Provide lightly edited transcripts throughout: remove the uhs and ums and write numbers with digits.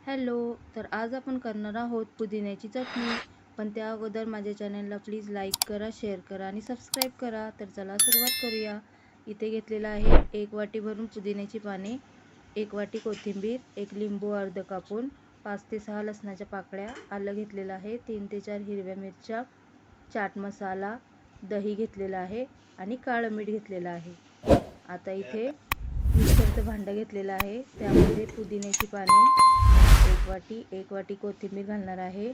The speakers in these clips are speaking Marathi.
हॅलो. तर आज आपण करणार आहोत पुदिन्याची चटणी. पण त्या अगोदर माझ्या चॅनलला प्लीज लाईक करा, शेअर करा आणि सबस्क्राईब करा. तर चला सुरुवात करूया. इथे घेतलेलं आहे 1 वाटी भरून पुदिन्याची पाने, 1 वाटी कोथिंबीर, 1 लिंबू अर्ध कापून, 5 ते 6 लसणाच्या पाकळ्या, आलं घेतलेलं आहे, 3 ते 4 हिरव्या मिरच्या, चाट मसाला, दही घेतलेलं आहे आणि काळं मीठ घेतलेलं आहे. आता इथे मिक्सरचं भांडं घेतलेलं आहे, त्यामध्ये पुदिन्याची पाने 1 वाटी कोथिंबीर घालणार आहे.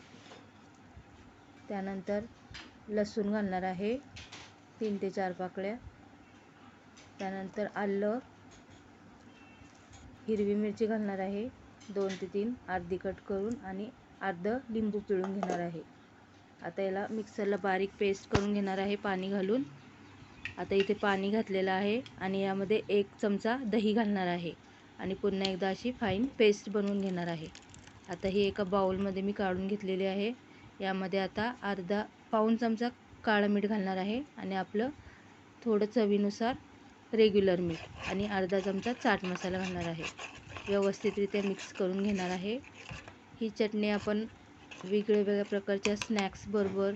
त्यानंतर लसूण घालणार आहे 3 ते 4 पाकळ्या. त्यानंतर आलं, हिरवी मिरची घालणार आहे 2 ते 3 अर्धी कट करून आणि अर्धं लिंबू पिळून घेणार आहे. आता याला मिक्सरला बारीक पेस्ट करून घेणार आहे पाणी घालून. आता इथे पाणी घातलेलं आहे आणि यामध्ये 1 चमचा दही घालणार आहे आणि पुन्हा एकदा अशी फाईन पेस्ट बनवून घेणार आहे. आता ही एका बाउलमध्ये मी काढून घेतलेली आहे. यामध्ये आता पाऊण चमचा काळं मीठ घालणार आहे आणि आपलं थोडं चवीनुसार रेग्युलर मीठ आणि अर्धा चमचा चाट मसाला घालणार आहे. व्यवस्थितरित्या मिक्स करून घेणार आहे. ही चटणी आपण वेगवेगळ्या प्रकारच्या स्नॅक्सबरोबर,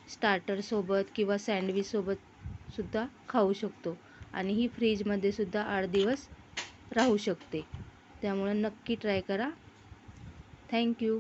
स्टार्टरसोबत किंवा सँडविचसोबत सुद्धा खाऊ शकतो आणि ही फ्रीजमध्ये सुद्धा 8 दिवस राहू शकते. त्यामुळे नक्की ट्राय करा. Thank you.